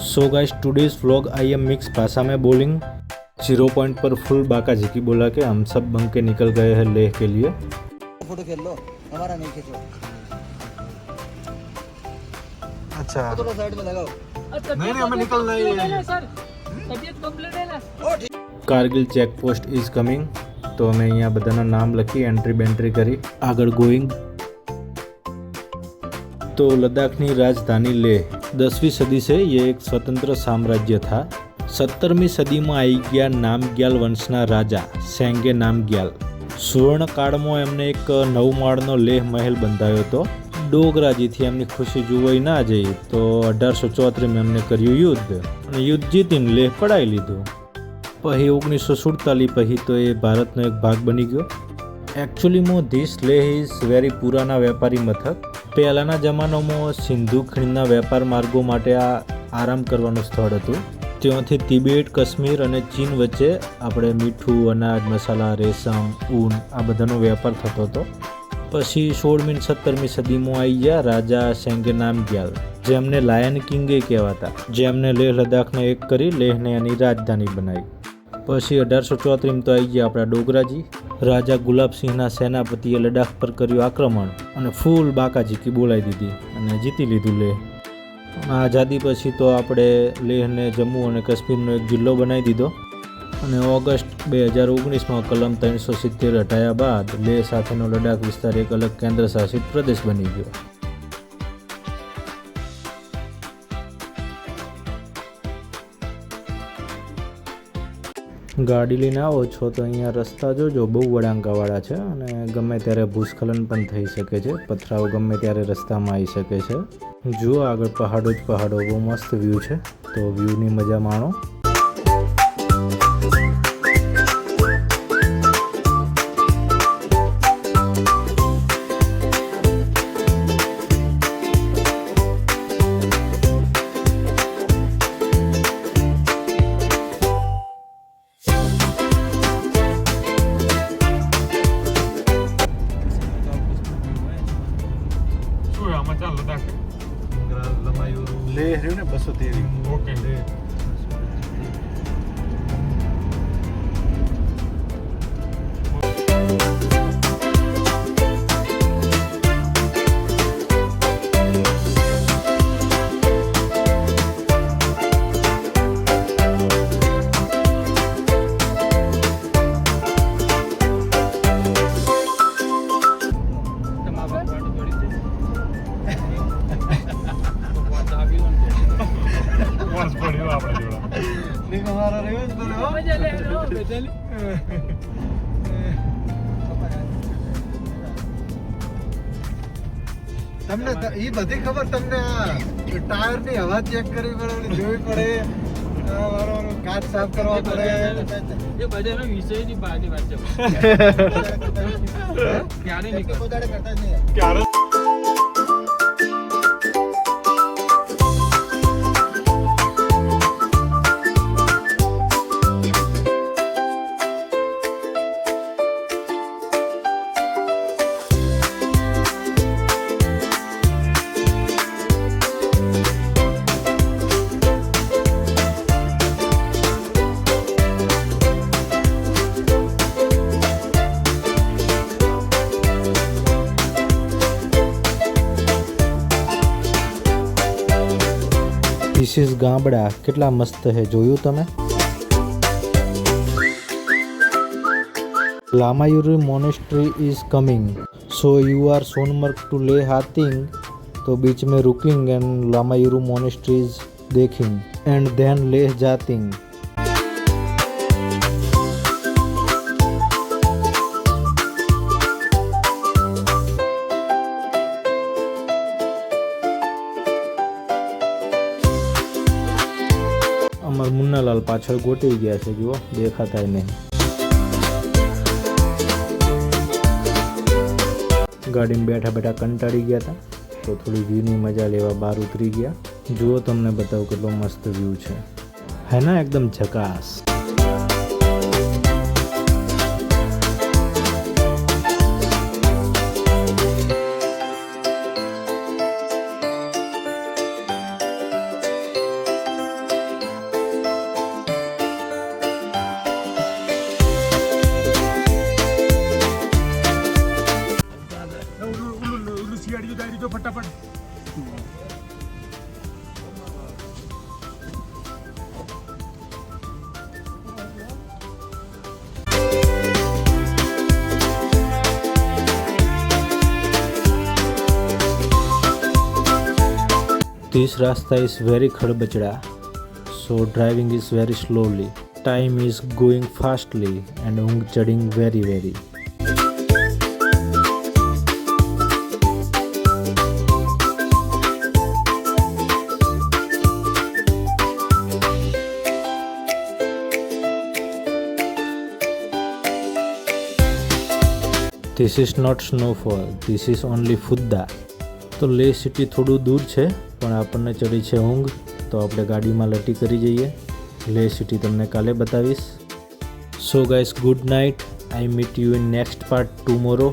So guys today's vlog I am mix भाषा में bowling 0 point पर फुल बाका झिकी बोला के हम सब बंक के निकल गए हैं लेह के लिए। फोटो खेल लो, हमारा नहीं खींचो। अच्छा थोड़ा साइड में लगाओ। नहीं हमें निकलना ही है सर, तबीयत कंप्लीट है ना। Kargil check post is coming. तो અમે અહીંયા બધાના નામ લખી એન્ટ્રી બેન્ટ્રી કરી આગળ ગોઈંગ। तो लद्दाख की राजधानी लेह 10वीं सदी से ये एक स्वतंत्र साम्राज्य था। 17वीं सदी में आई गया नामग्याल वंशना राजा सेंगे नामग्याल। सुवर्ण काल में एमने एक 9 माळनो लेह महल बंधायो तो डोगराजीथी एमनी खुशी जुवाई ना जई तो 1834 में एमने कर्यु युद्ध અને યુદ્ધ જીતીને લેહ પડાવી લીધું। પછી 1947 પછી તો એ ભારતનો એક ભાગ બની ગયો। એકચ્યુઅલીમાં ધીસ લેહ ઇઝ વેરી પુરાના વેપારી મથક। પહેલાંના જમાનામાં સિંધુ ખીણના વેપાર માર્ગો માટે આ આરામ કરવાનું સ્થળ હતું। ત્યાંથી તિબેટ, કાશ્મીર અને ચીન વચ્ચે આપણે મીઠું, અનાજ, મસાલા, રેશમ, ઊન આ બધાનો વેપાર થતો હતો। પછી 16મી અને 17મી સદીમાં આવી ગયા રાજા સેંગે નામગ્યાલ, જેમને લાયન કિંગે કહેવાતા, જેમને લેહ લદ્દાખને એક કરી લેહને એની રાજધાની બનાવી। પછી 1834 તો આવી ગયા આપણા ડોગરાજી। રાજા ગુલાબસિંહના સેનાપતિએ લદ્દાખ પર કર્યું આક્રમણ અને ફૂલ બાકાઝીકી બોલાવી દીધી અને જીતી લીધું લેહ। આઝાદી પછી તો આપણે લેહને જમ્મુ અને કાશ્મીરનો એક જિલ્લો બનાવી દીધો અને ઓગસ્ટ 2019માં કલમ 370 હટાયા બાદ લેહ સાથેનો લદ્દાખ વિસ્તાર એક અલગ કેન્દ્ર શાસિત પ્રદેશ બની ગયો। ગાડી લઈને આવો છો તો અહીંયા રસ્તા જોજો બહુ વળાંકાવાળા છે અને ગમે ત્યારે ભૂસ્ખલન પણ થઈ શકે છે, પથરાઓ ગમે ત્યારે રસ્તામાં આવી શકે છે। જુઓ આગળ પહાડો જ પહાડો, બહુ મસ્ત વ્યૂ છે, તો વ્યૂની મજા માણો। લેહ રહ્યું ને 213 ઓકે લેહ નહીં હમારા રહ્યો જ બોલે હો મજા લે રો બેટલી તમને ઈ બધી ખબર તમને આ ટાયર ની હવા ચેક કરવી પડે, જોવી પડે, વારો કાચ સાફ કરવા પડે। એ બધાનો વિષયની બહારની વાત છે। ક્યારે નીકળ પોતાડે કરતા જ નહીં। ક્યારે ધીસ ઇઝ ગામડા, કેટલા મસ્ત છે જોયું તમે? Lamayuru monastery is coming, so you are Sonmarg to Leh आतिंग, तो बीच में रुकिंग एंड लामायुरू मोनेस्ट्रीज देखिंग एंड देन लेह जातिंग। અમાર મુન્નાલાલ પાછળ ગોટી ગયા છે, જુઓ દેખાતા નહીં। ગાડીમાં બેઠા બેઠા કંટાળી ગયા હતા તો થોડી વ્યૂની મજા લેવા બહાર ઉતરી ગયા। જુઓ તમને બતાવું કેટલો મસ્ત વ્યૂ છે, હે ના એકદમ ઝકાસ। This rasta is very khadbachda, so driving is very slowly. Time is going fastly and ઊંઘ ચડીંગ very very. This is not snowfall, this is only ફુદ્દા. તો લેહ સિટી થોડું દૂર છે પણ આપણને ચડી છે ઊંઘ, તો આપણે ગાડીમાં લટી કરી જઈએ. લેહ સિટી તમને કાલે બતાવીશ. So guys, good night. I meet you in next part tomorrow.